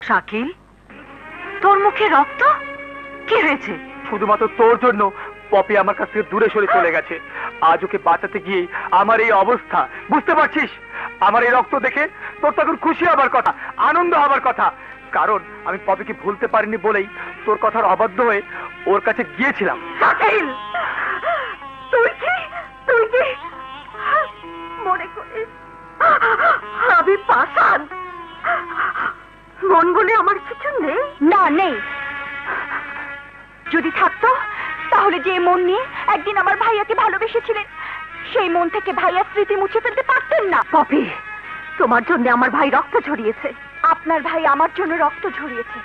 শাকিল, তোর মুখে রক্ত? কি হয়েছে? শুধুমাত্র তোর জন্য পপি আমার কাছ থেকে দূরে সরে চলে গেছে। আজ ওকে বাঁচাতে গিয়ে আমার এই অবস্থা, বুঝতে পারছিস? আমার এই রক্ত দেখে তোর তখন খুশি হবার কথা, আনন্দ হবার কথা, কারণ আমি পপিকে ভুলতে পারিনি বলেই তোর কথার অবাধ্য হয়ে ওর কাছে গিয়েছিলাম। শাকিল, তুই কি মনে করিস আমি পাষাণ? মন বলে আমার কিছু নেই? না, নেই। যদি থাকতো তাহলে যে মন নিয়ে একদিন আমার ভাইয়াকে ভালোবেসেছিলেন, সেই মন থেকে ভাইয়ার স্মৃতি মুছে ফেলতে পারতেন না। পপি, তোমার জন্য আমার ভাই রক্ত ঝরিয়েছে। আপনার ভাই আমার জন্য রক্ত ঝরিয়েছে,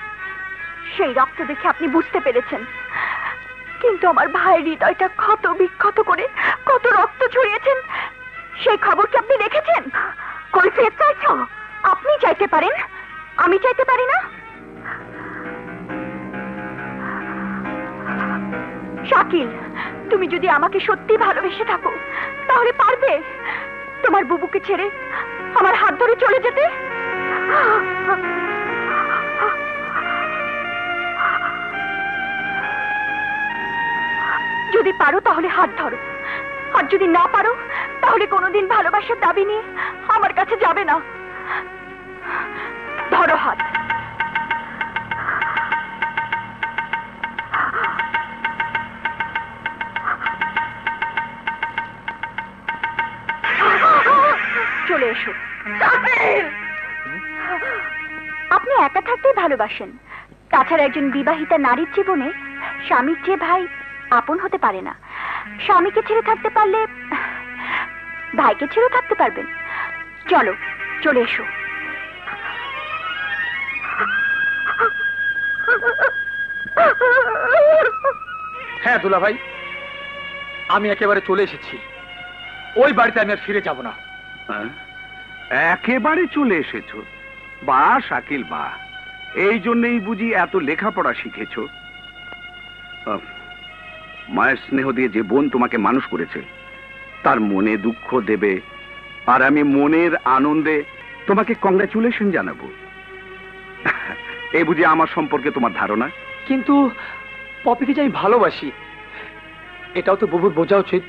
সেই রক্ত দেখে আপনি বুঝতে পেরেছেন। কিন্তু আমার ভাইয়ের হৃদয়টা ক্ষত বিক্ষত করে কত রক্ত ঝরিয়েছেন, সেই খবর কি আপনি রেখেছেন? কৈফিয়ত চাইছো? আপনি চাইতে পারেন, আমি চাইতে পারি না। শাকিল, তুমি যদি আমাকে সত্যি ভালোবেসে থাকো তাহলে পারবে তোমার বুবুকে ছেড়ে আমার হাত ধরে চলে যেতে? যদি পারো তাহলে হাত ধরো, আর যদি না পারো তাহলে কোনোদিন ভালোবাসার দাবি নিয়ে আমার কাছে যাবে না। ধরো হাত। চলে এসো। আপনি একা থাকতেই ভালোবাসেন, তাছাড়া একজন বিবাহিতা নারীর জীবনে স্বামীর চেয়ে ভাই আপন হতে পারে না। স্বামীকে ছেড়ে থাকতে পারলে ভাইকে ছেড়েও থাকতে পারবেন। চলো, চলে এসো। হ্যাঁ দুলা ভাই, আমি একেবারে চলে এসেছি। ওই বাড়িতে আমি আর ফিরে যাব না। একেবারে চলে এসেছো? বা শাকিল বা, এই জন্যই বুঝি এত লেখাপড়া শিখেছো? মায়ের স্নেহ দিয়ে যে বোন তোমাকে মানুষ করেছে তার মনে দুঃখ দেবে, আর আমি মনের আনন্দে তোমাকে কংগ্রাচুলেশন জানাবো। এই বুঝি আমার সম্পর্কে তোমার ধারণা? কিন্তু পপিকে যে আমি ভালোবাসি এটাও তো বুবুর বোঝা উচিত।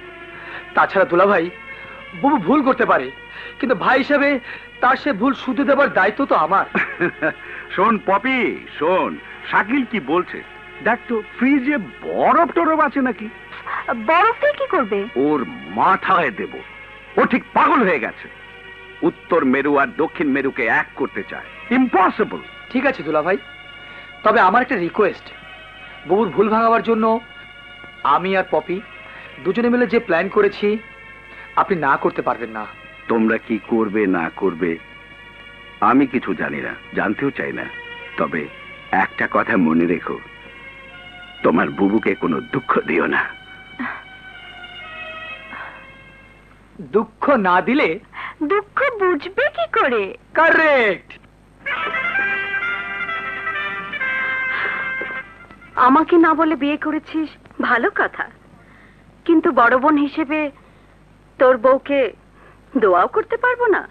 তাছাড়া দুলা ভাই, বুবু ভুল করতে পারে, কিন্তু ভাই হিসাবে তার সে ভুল শুধরে দেবার দায়িত্ব তো আমার। শোন পপি, শোন শাকিল কি বলছে দেখ তো, ফ্রিজে বরফ টরফ আছে নাকি? বরফ দিয়ে কি করবে? ওর মাথায় দেব। ও ঠিক পাগল হয়ে গেছে, উত্তর মেরু আর দক্ষিণ মেরুকে এক করতে চায়। ইম্পসিবল। ঠিক আছে দুলা ভাই, তবে আমার একটা রিকোয়েস্ট, বুবুর ভুল ভাঙাবার জন্য আমি আর পপি দুজনে মিলে যে প্ল্যান করেছি আপনি না করতে পারবেন না। তোমরা কি করবে না করবে আমি কিছু জানি না, জানতেও চাই না। তবে একটা কথা মনে রেখো, তোমার বুবুকে কোনো দুঃখ দিও না। দুঃখ না দিলে দুঃখ বুঝবে কি করে? কারেক্ট। আমাকে না বলে বিয়ে করেছিস, ভালো কথা, কিন্তু বড় বোন হিসেবে তোর বউকে দোয়াও করতে পারবো না।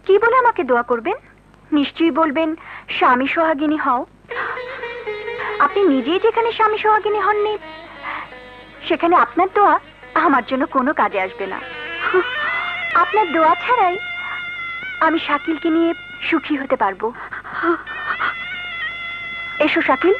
কি বলে আমাকে দোয়া করবেন? নিশ্চয়ই বলবেন স্বামী সোহাগিনী হও। আপনি নিজেই যেখানে স্বামী সোহাগিনী হননি, সেখানে আপনার দোয়া আমার জন্য কোনো কাজে আসবে না। আপনার দোয়া ছাড়াই আমি শাকিলকে নিয়ে সুখী হতে পারবো। এসো শাকিল।